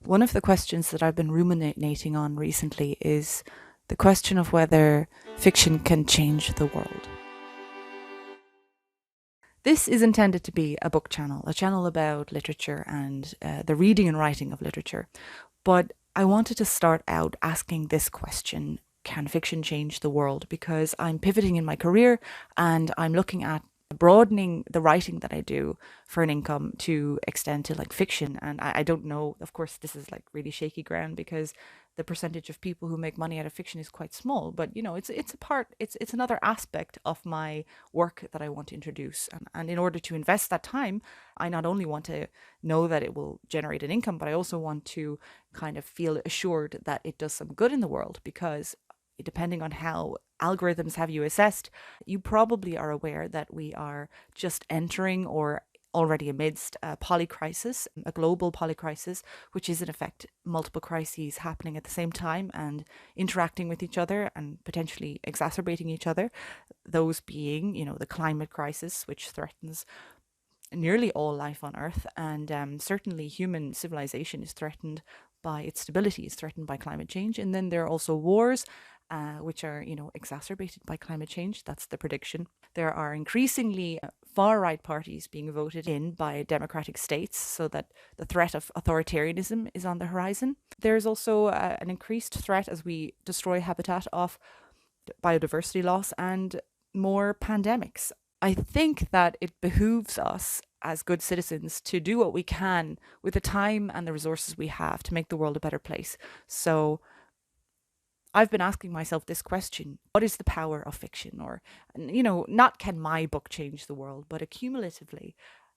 One of the questions that I've been ruminating on recently is the question of whether fiction can change the world. This is intended to be a book channel, a channel about literature and the reading and writing of literature. But I wanted to start out asking this question: can fiction change the world? Because I'm pivoting in my career and I'm looking at broadening the writing that I do for an income to extend to like fiction. And I don't know, of course, this is like really shaky ground because the percentage of people who make money out of fiction is quite small. But you know, it's a part, it's another aspect of my work that I want to introduce. And in order to invest that time, I not only want to know that it will generate an income, but I also want to kind of feel assured that it does some good in the world, because depending on how algorithms have you assessed, you probably are aware that we are just entering or already amidst a polycrisis, a global polycrisis, which is in effect multiple crises happening at the same time and interacting with each other and potentially exacerbating each other. Those being, you know, the climate crisis, which threatens nearly all life on Earth, and certainly human civilization is threatened by its stability, is threatened by climate change. And then there are also wars, which are, you know, exacerbated by climate change. That's the prediction. There are increasingly far-right parties being voted in by democratic states, so that the threat of authoritarianism is on the horizon. There's also an increased threat as we destroy habitat of biodiversity loss and more pandemics. I think that it behooves us as good citizens to do what we can with the time and the resources we have to make the world a better place. So I've been asking myself this question: what is the power of fiction? Or, you know, not can my book change the world, but accumulatively,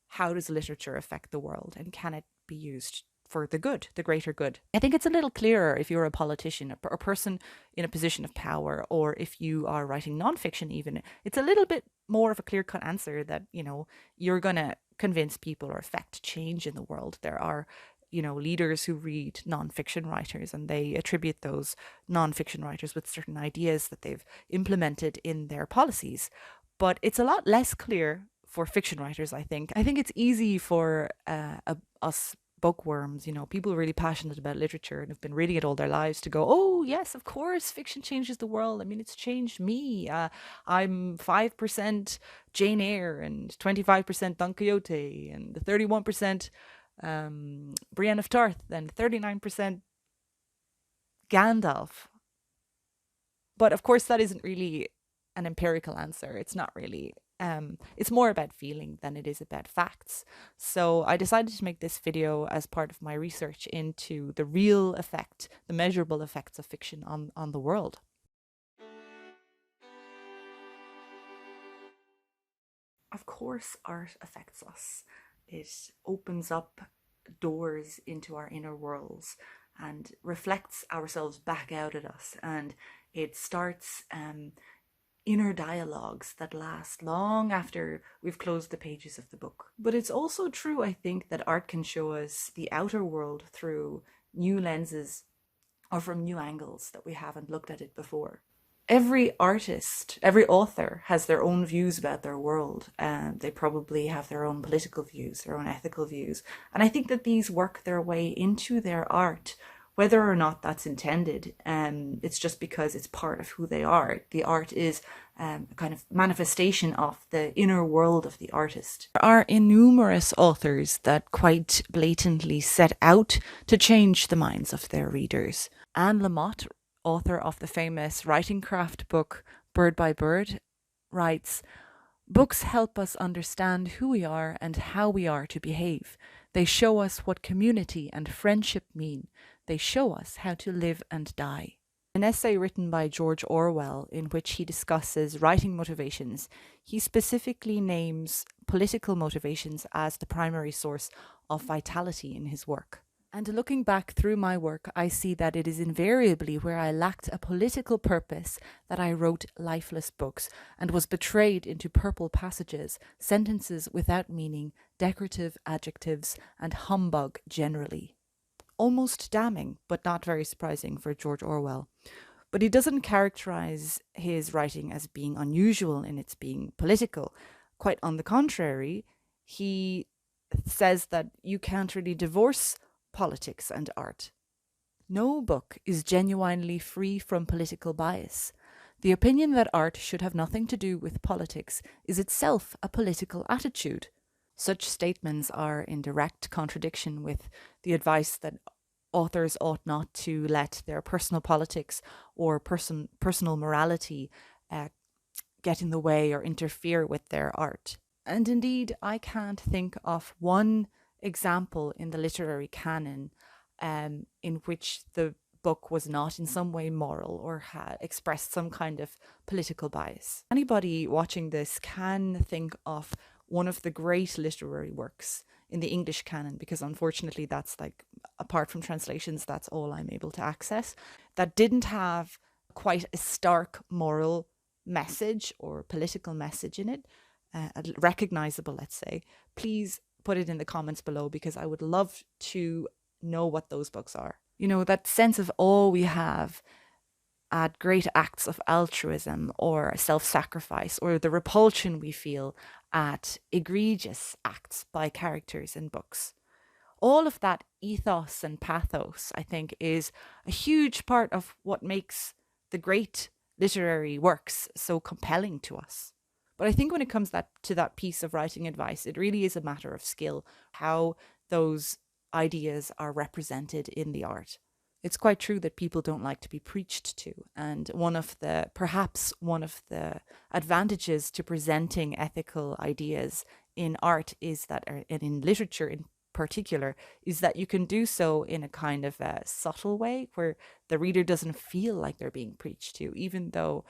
how does literature affect the world? And can it be used for the good, the greater good? I think it's a little clearer if you're a politician, a person in a position of power, or if you are writing nonfiction even. It's a little bit more of a clear-cut answer that, you know, you're going to convince people or affect change in the world. There are, you know, leaders who read nonfiction writers and they attribute those nonfiction writers with certain ideas that they've implemented in their policies. But it's a lot less clear for fiction writers, I think. I think it's easy for us bookworms, you know, people really passionate about literature and have been reading it all their lives, to go, oh yes, of course, fiction changes the world. I mean, it's changed me. I'm 5% Jane Eyre and 25% Don Quixote and 31% Brienne of Tarth and 39% Gandalf. But of course, that isn't really an empirical answer. It's not really. It's more about feeling than it is about facts. So I decided to make this video as part of my research into the real effect, the measurable effects of fiction on the world. Of course, art affects us. It opens up doors into our inner worlds and reflects ourselves back out at us. And it starts inner dialogues that last long after we've closed the pages of the book. But it's also true, I think, that art can show us the outer world through new lenses or from new angles that we haven't looked at it before. Every artist, every author has their own views about their world, and they probably have their own political views, their own ethical views. And I think that these work their way into their art, whether or not that's intended. It's just because it's part of who they are. The art is a kind of manifestation of the inner world of the artist. There are innumerous authors that quite blatantly set out to change the minds of their readers. Anne Lamott, author of the famous writing craft book Bird by Bird, writes, "Books help us understand who we are and how we are to behave. They show us what community and friendship mean. They show us how to live and die." An essay written by George Orwell in which he discusses writing motivations, he specifically names political motivations as the primary source of vitality in his work. And looking back through my work, I see that it is invariably where I lacked a political purpose that I wrote lifeless books and was betrayed into purple passages, sentences without meaning, decorative adjectives, and humbug generally. Almost damning, but not very surprising for George Orwell. But he doesn't characterize his writing as being unusual in its being political. Quite on the contrary, he says that you can't really divorce politics and art. No book is genuinely free from political bias. The opinion that art should have nothing to do with politics is itself a political attitude. Such statements are in direct contradiction with the advice that authors ought not to let their personal politics or personal morality get in the way or interfere with their art. And indeed, I can't think of one example in the literary canon in which the book was not in some way moral or had expressed some kind of political bias. Anybody watching this can think of one of the great literary works in the English canon, because unfortunately that's like, apart from translations, that's all I'm able to access, that didn't have quite a stark moral message or political message in it, recognizable, let's say. Please put it in the comments below, because I would love to know what those books are. You know, that sense of awe we have at great acts of altruism or self-sacrifice, or the repulsion we feel at egregious acts by characters in books. All of that ethos and pathos, I think, is a huge part of what makes the great literary works so compelling to us. But I think when it comes to that piece of writing advice, it really is a matter of skill, how those ideas are represented in the art. It's quite true that people don't like to be preached to. And perhaps one of the advantages to presenting ethical ideas in art is that, and in literature in particular, is that you can do so in a kind of a subtle way where the reader doesn't feel like they're being preached to, even though,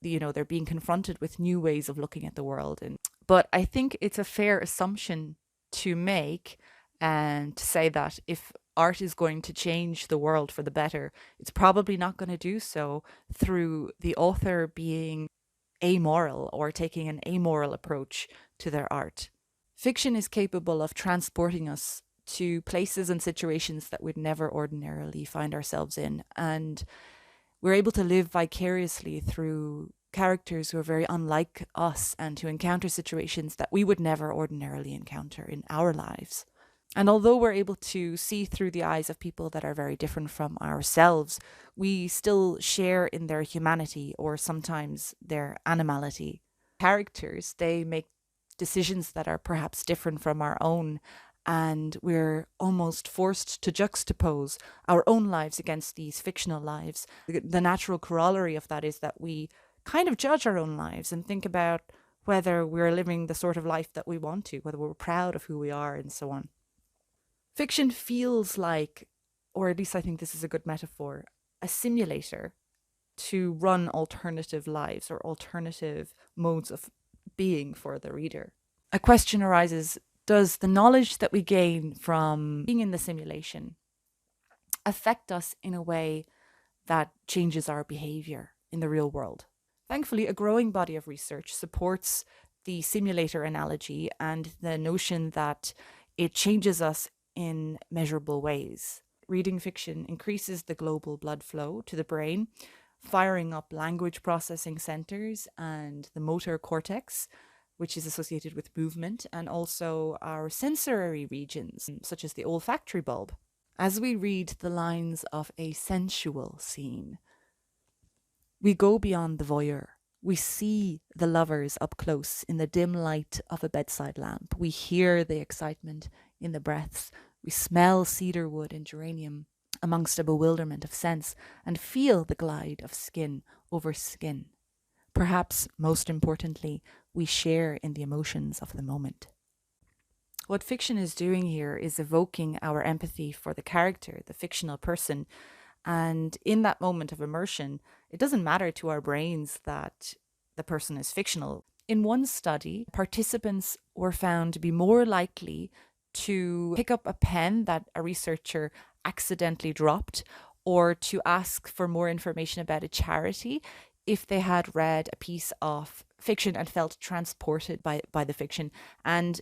you know, they're being confronted with new ways of looking at the world. But I think it's a fair assumption to make, and to say that if art is going to change the world for the better, it's probably not going to do so through the author being amoral or taking an amoral approach to their art. Fiction is capable of transporting us to places and situations that we'd never ordinarily find ourselves in, and we're able to live vicariously through characters who are very unlike us and to encounter situations that we would never ordinarily encounter in our lives. And although we're able to see through the eyes of people that are very different from ourselves, we still share in their humanity or sometimes their animality. Characters, they make decisions that are perhaps different from our own, and we're almost forced to juxtapose our own lives against these fictional lives. The natural corollary of that is that we kind of judge our own lives and think about whether we're living the sort of life that we want to, whether we're proud of who we are, and so on. Fiction feels like, or at least I think this is a good metaphor, a simulator to run alternative lives or alternative modes of being for the reader. A question arises: does the knowledge that we gain from being in the simulation affect us in a way that changes our behavior in the real world? Thankfully, a growing body of research supports the simulator analogy and the notion that it changes us in measurable ways. Reading fiction increases the global blood flow to the brain, firing up language processing centers and the motor cortex, which is associated with movement, and also our sensory regions, such as the olfactory bulb. As we read the lines of a sensual scene, we go beyond the voyeur. We see the lovers up close in the dim light of a bedside lamp. We hear the excitement in the breaths. We smell cedarwood and geranium amongst a bewilderment of sense, and feel the glide of skin over skin. Perhaps most importantly, we share in the emotions of the moment. What fiction is doing here is evoking our empathy for the character, the fictional person, and in that moment of immersion, it doesn't matter to our brains that the person is fictional. In one study, participants were found to be more likely to pick up a pen that a researcher accidentally dropped, or to ask for more information about a charity if they had read a piece of fiction and felt transported by the fiction. And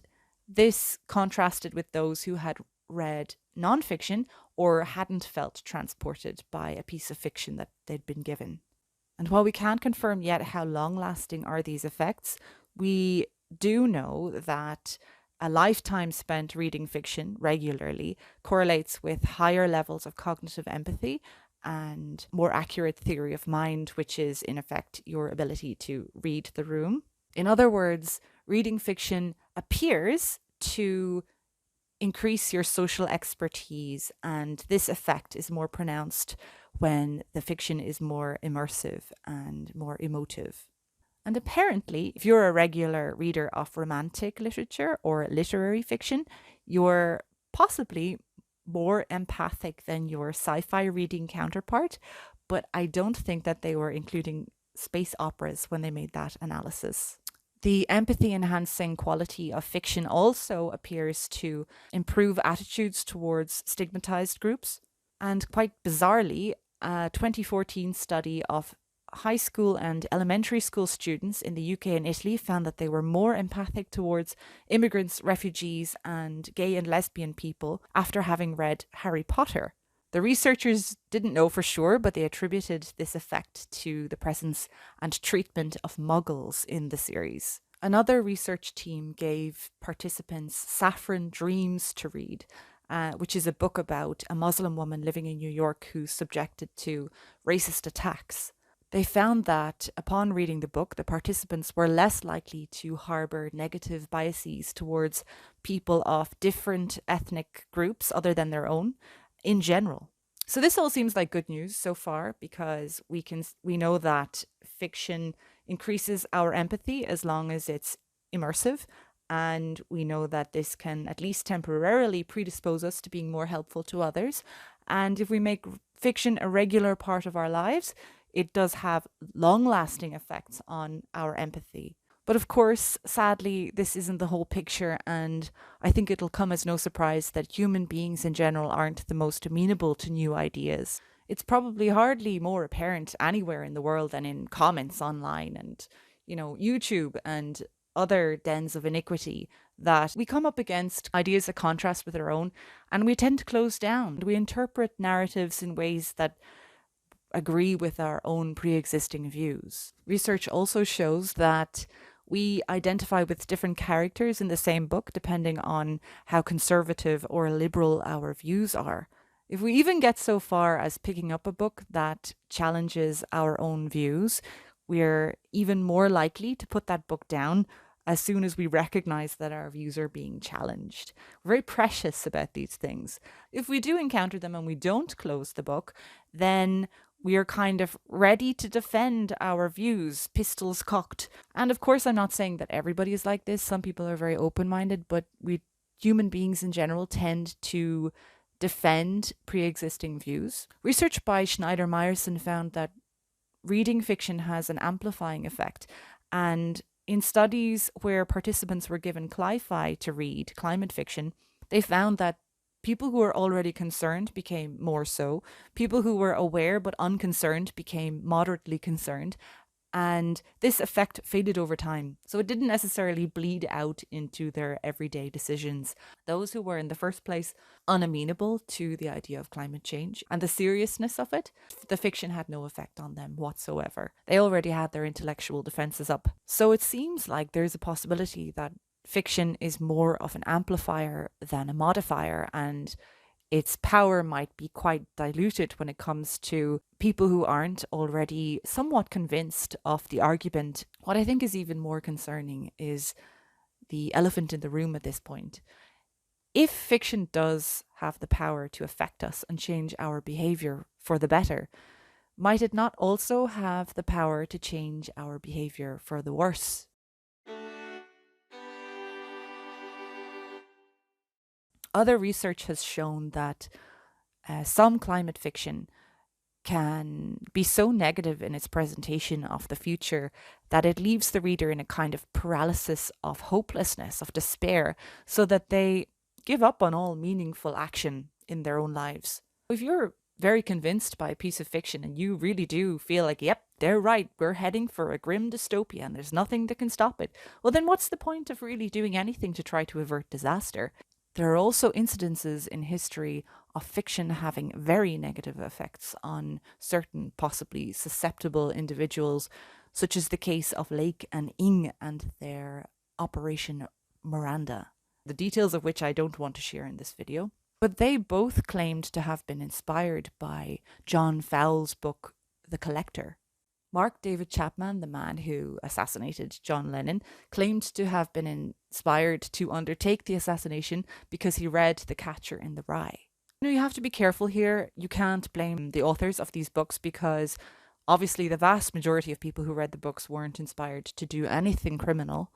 this contrasted with those who had read nonfiction or hadn't felt transported by a piece of fiction that they'd been given. And while we can't confirm yet how long-lasting are these effects, we do know that a lifetime spent reading fiction regularly correlates with higher levels of cognitive empathy and more accurate theory of mind, which is in effect your ability to read the room. In other words, reading fiction appears to increase your social expertise, and this effect is more pronounced when the fiction is more immersive and more emotive. And apparently, if you're a regular reader of romantic literature or literary fiction, you're possibly more empathic than your sci fi reading counterpart. But I don't think that they were including space operas when they made that analysis. The empathy enhancing quality of fiction also appears to improve attitudes towards stigmatized groups. And quite bizarrely, a 2014 study of high school and elementary school students in the UK and Italy found that they were more empathic towards immigrants, refugees, and gay and lesbian people after having read Harry Potter. The researchers didn't know for sure, but they attributed this effect to the presence and treatment of muggles in the series. Another research team gave participants Saffron Dreams to read, which is a book about a Muslim woman living in New York who's subjected to racist attacks. They found that upon reading the book, the participants were less likely to harbour negative biases towards people of different ethnic groups other than their own in general. So this all seems like good news so far, because we know that fiction increases our empathy as long as it's immersive, and we know that this can at least temporarily predispose us to being more helpful to others. And if we make fiction a regular part of our lives, it does have long-lasting effects on our empathy. But of course, sadly, this isn't the whole picture, and I think it'll come as no surprise that human beings in general aren't the most amenable to new ideas. It's probably hardly more apparent anywhere in the world than in comments online and, YouTube and other dens of iniquity, that we come up against ideas that contrast with our own, and we tend to close down. We interpret narratives in ways that agree with our own pre-existing views. Research also shows that we identify with different characters in the same book depending on how conservative or liberal our views are. If we even get so far as picking up a book that challenges our own views, we're even more likely to put that book down as soon as we recognize that our views are being challenged. We're very precious about these things. If we do encounter them and we don't close the book, then we are kind of ready to defend our views, pistols cocked. And of course, I'm not saying that everybody is like this. Some people are very open-minded, but we human beings in general tend to defend pre-existing views. Research by Schneider-Meyerson found that reading fiction has an amplifying effect. And in studies where participants were given cli-fi to read, climate fiction, they found that people who were already concerned became more so. People who were aware but unconcerned became moderately concerned. And this effect faded over time. So it didn't necessarily bleed out into their everyday decisions. Those who were in the first place unamenable to the idea of climate change and the seriousness of it, the fiction had no effect on them whatsoever. They already had their intellectual defenses up. So it seems like there's a possibility that fiction is more of an amplifier than a modifier, and its power might be quite diluted when it comes to people who aren't already somewhat convinced of the argument. What I think is even more concerning is the elephant in the room at this point. If fiction does have the power to affect us and change our behaviour for the better, might it not also have the power to change our behaviour for the worse? Other research has shown that some climate fiction can be so negative in its presentation of the future that it leaves the reader in a kind of paralysis of hopelessness, of despair, so that they give up on all meaningful action in their own lives. If you're very convinced by a piece of fiction and you really do feel like, yep, they're right, we're heading for a grim dystopia and there's nothing that can stop it, well then what's the point of really doing anything to try to avert disaster? There are also incidences in history of fiction having very negative effects on certain possibly susceptible individuals, such as the case of Lake and Ing and their Operation Miranda. the details of which I don't want to share in this video. But they both claimed to have been inspired by John Fowles' book, The Collector. Mark David Chapman, the man who assassinated John Lennon, claimed to have been inspired to undertake the assassination because he read The Catcher in the Rye. You have to be careful here. You can't blame the authors of these books because obviously the vast majority of people who read the books weren't inspired to do anything criminal.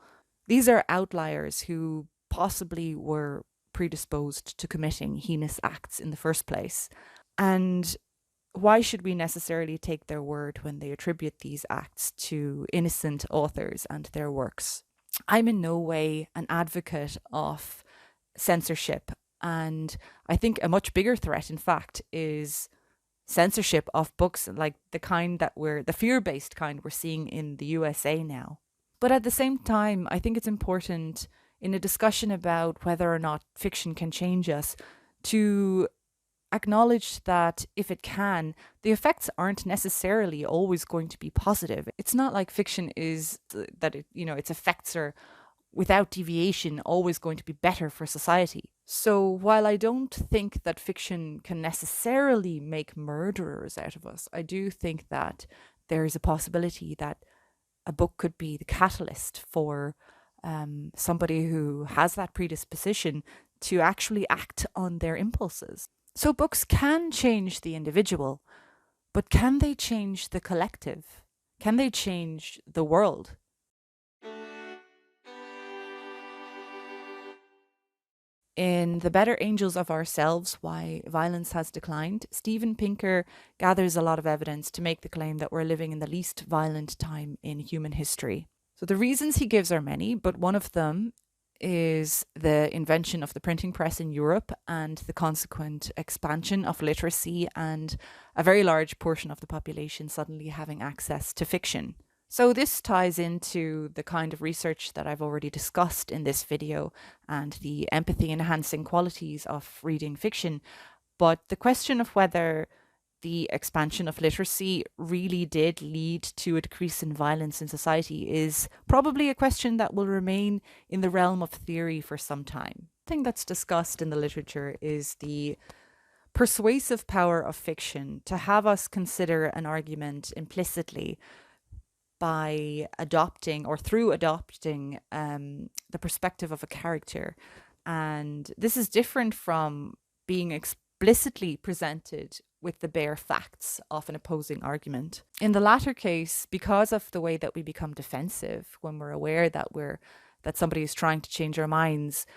These are outliers who possibly were predisposed to committing heinous acts in the first place. And why should we necessarily take their word when they attribute these acts to innocent authors and their works? I'm in no way an advocate of censorship, and I think a much bigger threat, in fact, is censorship of books like the kind that the fear-based kind we're seeing in the USA now. But at the same time, I think it's important in a discussion about whether or not fiction can change us to acknowledge that if it can, the effects aren't necessarily always going to be positive. It's not like fiction is that its effects are without deviation always going to be better for society. So while I don't think that fiction can necessarily make murderers out of us, I do think that there is a possibility that a book could be the catalyst for somebody who has that predisposition to actually act on their impulses. So books can change the individual, but can they change the collective? Can they change the world? In The Better Angels of Ourselves, Why Violence Has Declined, Steven Pinker gathers a lot of evidence to make the claim that we're living in the least violent time in human history. So the reasons he gives are many, but one of them is the invention of the printing press in Europe and the consequent expansion of literacy and a very large portion of the population suddenly having access to fiction. So this ties into the kind of research that I've already discussed in this video and the empathy enhancing qualities of reading fiction. But the question of whether the expansion of literacy really did lead to a decrease in violence in society is probably a question that will remain in the realm of theory for some time. The thing that's discussed in the literature is the persuasive power of fiction to have us consider an argument implicitly by adopting or through adopting the perspective of a character. And this is different from being explicitly presented with the bare facts of an opposing argument. In the latter case, because of the way that we become defensive when we're aware that somebody is trying to change our minds,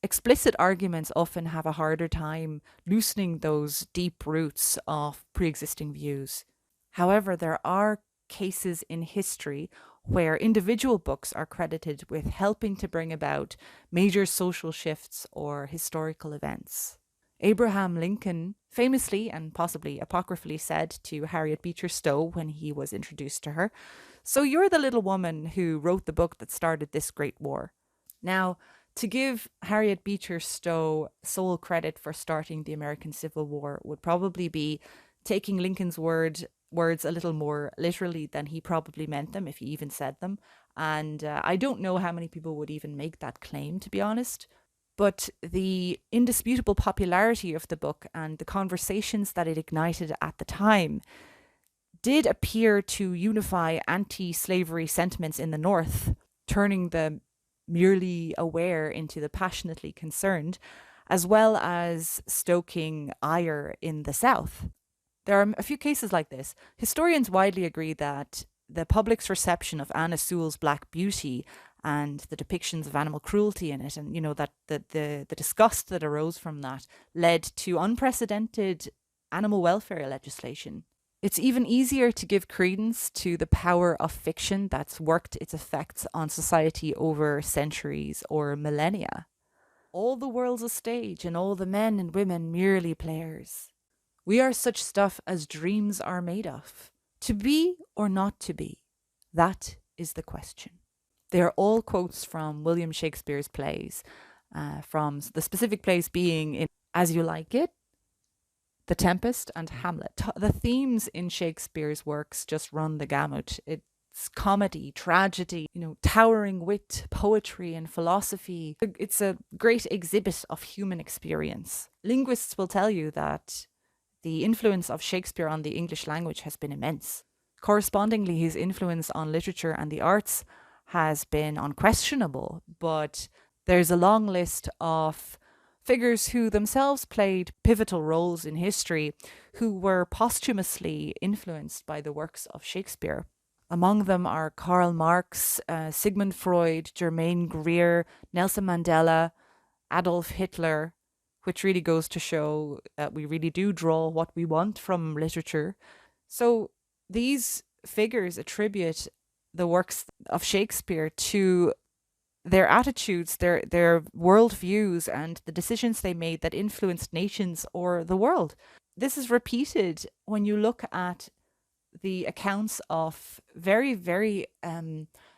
explicit arguments often have a harder time loosening those deep roots of pre-existing views. However, there are cases in history where individual books are credited with helping to bring about major social shifts or historical events. Abraham Lincoln famously and possibly apocryphally said to Harriet Beecher Stowe when he was introduced to her, "So you're the little woman who wrote the book that started this great war." Now, to give Harriet Beecher Stowe sole credit for starting the American Civil War would probably be taking Lincoln's words a little more literally than he probably meant them, if he even said them. And I don't know how many people would even make that claim, to be honest. But the indisputable popularity of the book and the conversations that it ignited at the time did appear to unify anti-slavery sentiments in the North, turning the merely aware into the passionately concerned, as well as stoking ire in the South. There are a few cases like this. Historians widely agree that the public's reception of Anna Sewell's Black Beauty and the depictions of animal cruelty in it, and that the disgust that arose from that led to unprecedented animal welfare legislation. It's even easier to give credence to the power of fiction that's worked its effects on society over centuries or millennia. All the world's a stage, and all the men and women merely players. We are such stuff as dreams are made of. To be or not to be? That is the question. They are all quotes from William Shakespeare's plays, from the specific plays being in As You Like It, The Tempest, and Hamlet. The themes in Shakespeare's works just run the gamut. It's comedy, tragedy, towering wit, poetry, and philosophy. It's a great exhibit of human experience. Linguists will tell you that the influence of Shakespeare on the English language has been immense. Correspondingly, his influence on literature and the arts has been unquestionable, but there's a long list of figures who themselves played pivotal roles in history who were posthumously influenced by the works of Shakespeare. Among them are Karl Marx, Sigmund Freud, Germaine Greer, Nelson Mandela, Adolf Hitler, which really goes to show that we really do draw what we want from literature. So these figures attribute the works of Shakespeare to their attitudes, their worldviews, and the decisions they made that influenced nations or the world. This is repeated when you look at the accounts of very, very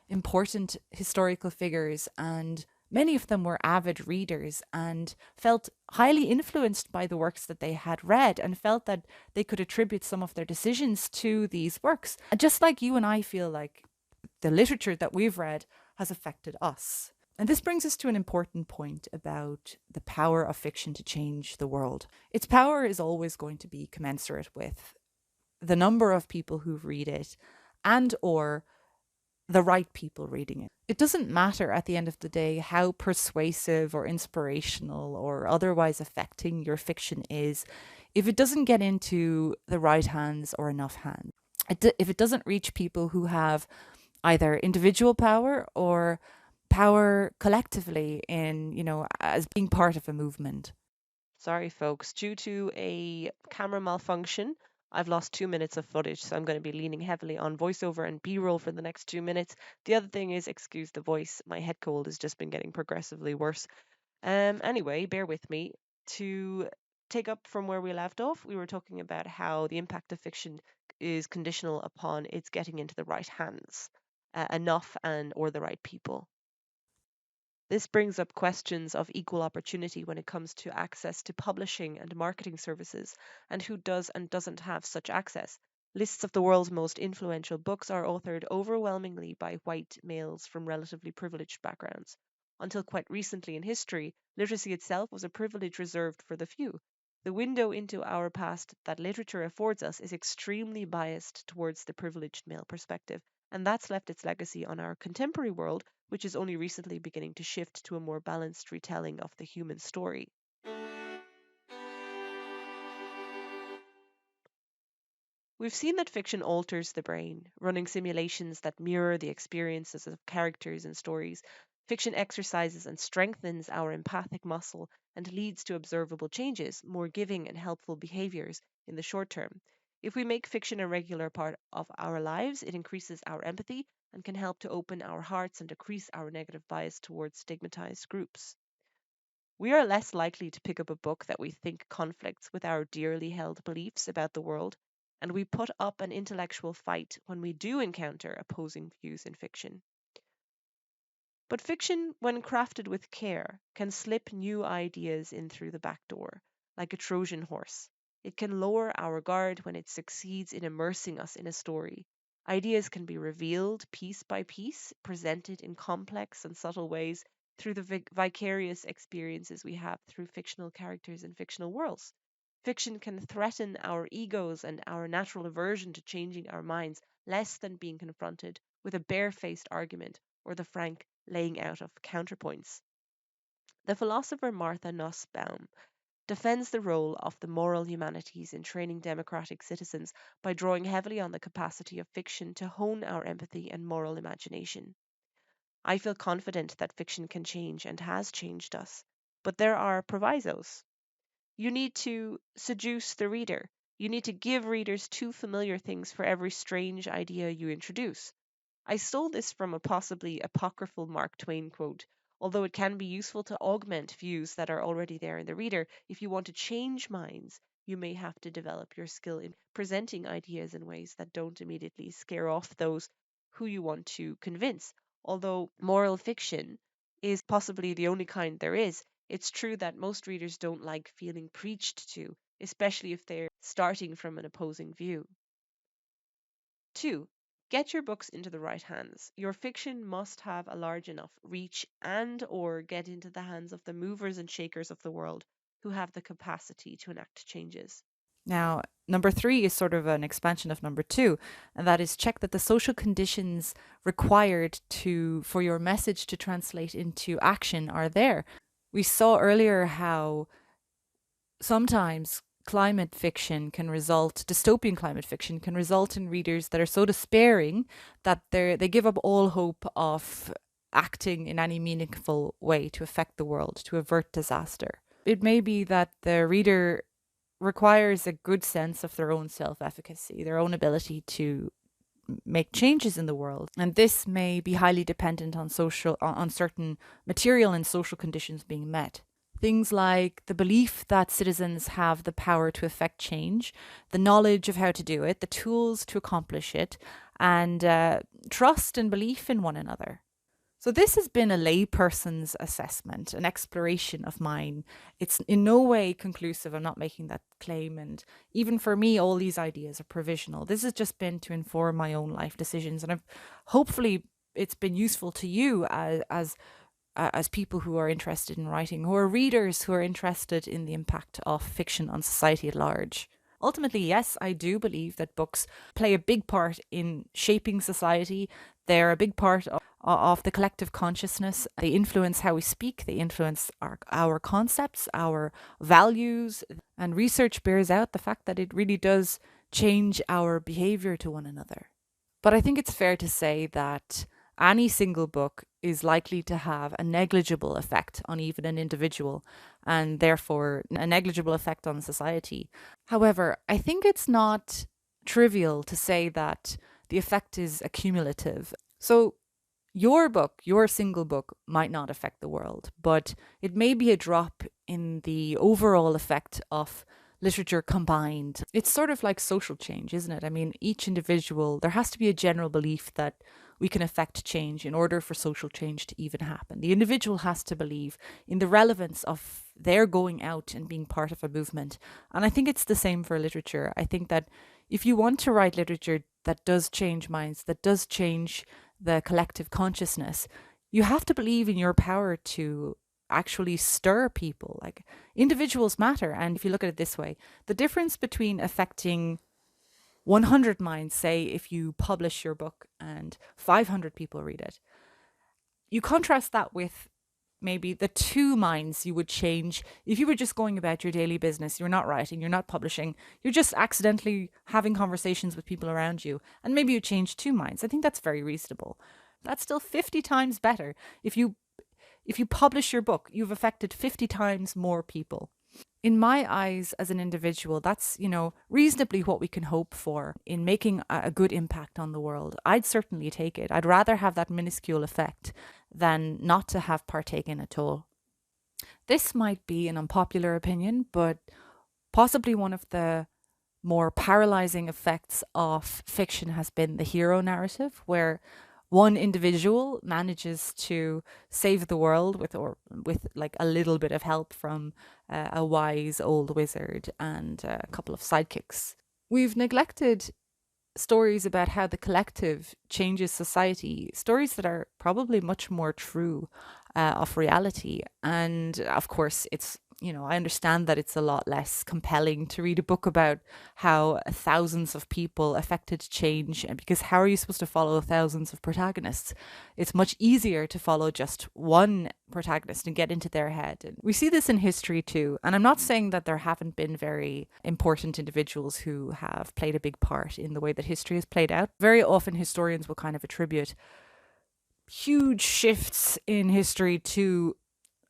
important historical figures, and many of them were avid readers and felt highly influenced by the works that they had read and felt that they could attribute some of their decisions to these works. Just like you and I feel like the literature that we've read has affected us. And this brings us to an important point about the power of fiction to change the world. Its power is always going to be commensurate with the number of people who read it and or the right people reading it. It doesn't matter at the end of the day how persuasive or inspirational or otherwise affecting your fiction is if it doesn't get into the right hands or enough hands. If it doesn't reach people who have either individual power or power collectively in, as being part of a movement. Sorry, folks. Due to a camera malfunction, I've lost 2 minutes of footage, so I'm going to be leaning heavily on voiceover and B roll for the next 2 minutes. The other thing is, excuse the voice, my head cold has just been getting progressively worse. Anyway, bear with me. To take up from where we left off, we were talking about how the impact of fiction is conditional upon its getting into the right hands, enough and or the right people. This brings up questions of equal opportunity when it comes to access to publishing and marketing services, and who does and doesn't have such access. Lists of the world's most influential books are authored overwhelmingly by white males from relatively privileged backgrounds. Until quite recently in history, literacy itself was a privilege reserved for the few. The window into our past that literature affords us is extremely biased towards the privileged male perspective, and that's left its legacy on our contemporary world, which is only recently beginning to shift to a more balanced retelling of the human story. We've seen that fiction alters the brain, running simulations that mirror the experiences of characters and stories. Fiction exercises and strengthens our empathic muscle and leads to observable changes, more giving and helpful behaviors in the short term. If we make fiction a regular part of our lives, it increases our empathy and can help to open our hearts and decrease our negative bias towards stigmatized groups. We are less likely to pick up a book that we think conflicts with our dearly held beliefs about the world, and we put up an intellectual fight when we do encounter opposing views in fiction. But fiction, when crafted with care, can slip new ideas in through the back door, like a Trojan horse. It can lower our guard when it succeeds in immersing us in a story. Ideas can be revealed piece by piece, presented in complex and subtle ways through the vicarious experiences we have through fictional characters and fictional worlds. Fiction can threaten our egos and our natural aversion to changing our minds less than being confronted with a barefaced argument or the frank laying out of counterpoints. The philosopher Martha Nussbaum defends the role of the moral humanities in training democratic citizens by drawing heavily on the capacity of fiction to hone our empathy and moral imagination. I feel confident that fiction can change and has changed us, but there are provisos. You need to seduce the reader. You need to give readers two familiar things for every strange idea you introduce. I stole this from a possibly apocryphal Mark Twain quote, although it can be useful to augment views that are already there in the reader. If you want to change minds, you may have to develop your skill in presenting ideas in ways that don't immediately scare off those who you want to convince. Although moral fiction is possibly the only kind there is, it's true that most readers don't like feeling preached to, especially if they're starting from an opposing view. 2. Get your books into the right hands. Your fiction must have a large enough reach and or get into the hands of the movers and shakers of the world who have the capacity to enact changes. Now, number three is sort of an expansion of number two, and that is check that the social conditions required for your message to translate into action are there. We saw earlier how sometimes dystopian climate fiction can result in readers that are so despairing that they give up all hope of acting in any meaningful way to affect the world, to avert disaster. It may be that the reader requires a good sense of their own self efficacy, their own ability to make changes in the world. And this may be highly dependent on certain material and social conditions being met. Things like the belief that citizens have the power to affect change, the knowledge of how to do it, the tools to accomplish it, and trust and belief in one another. So, this has been a layperson's assessment, an exploration of mine. It's in no way conclusive. I'm not making that claim. And even for me, all these ideas are provisional. This has just been to inform my own life decisions. And hopefully, it's been useful to you as people who are interested in writing, who are readers who are interested in the impact of fiction on society at large. Ultimately, yes, I do believe that books play a big part in shaping society. They're a big part of the collective consciousness. They influence how we speak, they influence our concepts, our values. And research bears out the fact that it really does change our behaviour to one another. But I think it's fair to say that any single book is likely to have a negligible effect on even an individual and therefore a negligible effect on society. However, I think it's not trivial to say that the effect is accumulative. So, your book, your single book, might not affect the world, but it may be a drop in the overall effect of literature combined. It's sort of like social change, isn't it? I mean, each individual, there has to be a general belief that we can affect change in order for social change to even happen. The individual has to believe in the relevance of their going out and being part of a movement. And I think it's the same for literature. I think that if you want to write literature that does change minds, that does change the collective consciousness, you have to believe in your power to actually stir people. Like, individuals matter. And if you look at it this way, the difference between affecting 100 minds, say if you publish your book and 500 people read it, you contrast that with maybe the 2 minds you would change if you were just going about your daily business. You're not writing, you're not publishing, you're just accidentally having conversations with people around you, and maybe you change 2 minds. I think that's very reasonable. That's still 50 times better. If you publish your book, you've affected 50 times more people. In my eyes, as an individual, that's, reasonably what we can hope for in making a good impact on the world. I'd certainly take it. I'd rather have that minuscule effect than not to have partaken at all. This might be an unpopular opinion, but possibly one of the more paralyzing effects of fiction has been the hero narrative, where one individual manages to save the world with like a little bit of help from a wise old wizard and a couple of sidekicks. We've neglected stories about how the collective changes society, stories that are probably much more true of reality. And of course, I understand that it's a lot less compelling to read a book about how thousands of people affected change, because how are you supposed to follow thousands of protagonists? It's much easier to follow just one protagonist and get into their head. And we see this in history too. And I'm not saying that there haven't been very important individuals who have played a big part in the way that history has played out. Very often historians will kind of attribute huge shifts in history to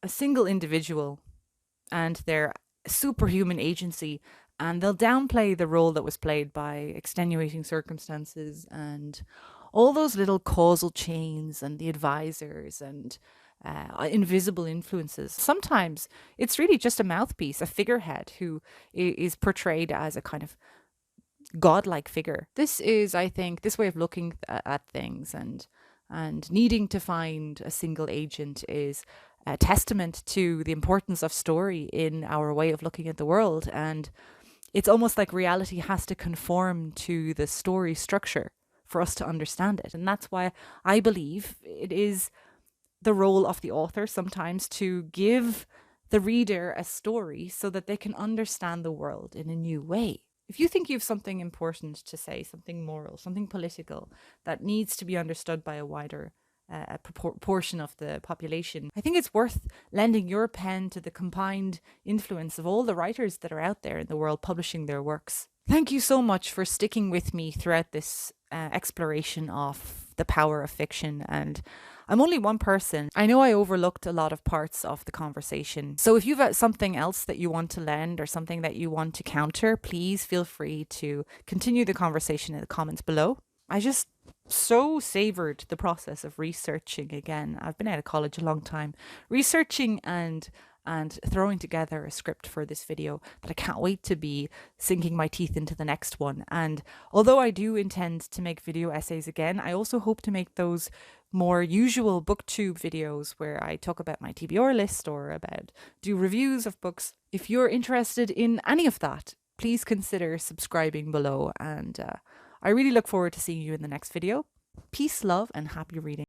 a single individual and their superhuman agency, and they'll downplay the role that was played by extenuating circumstances and all those little causal chains and the advisors and invisible influences. Sometimes it's really just a mouthpiece, a figurehead who is portrayed as a kind of godlike figure. This is, I think, this way of looking at things and needing to find a single agent is a testament to the importance of story in our way of looking at the world. And it's almost like reality has to conform to the story structure for us to understand it. And that's why I believe it is the role of the author sometimes to give the reader a story so that they can understand the world in a new way. If you think you have something important to say, something moral, something political that needs to be understood by a wider portion of the population, I think it's worth lending your pen to the combined influence of all the writers that are out there in the world publishing their works. Thank you so much for sticking with me throughout this exploration of the power of fiction. And I'm only one person. I know I overlooked a lot of parts of the conversation. So if you've got something else that you want to lend or something that you want to counter, please feel free to continue the conversation in the comments below. I just so savored the process of researching again. I've been out of college a long time, researching and throwing together a script for this video that I can't wait to be sinking my teeth into the next one. And although I do intend to make video essays again, I also hope to make those more usual booktube videos where I talk about my TBR list or about do reviews of books. If you're interested in any of that, please consider subscribing below, and I really look forward to seeing you in the next video. Peace, love, and happy reading.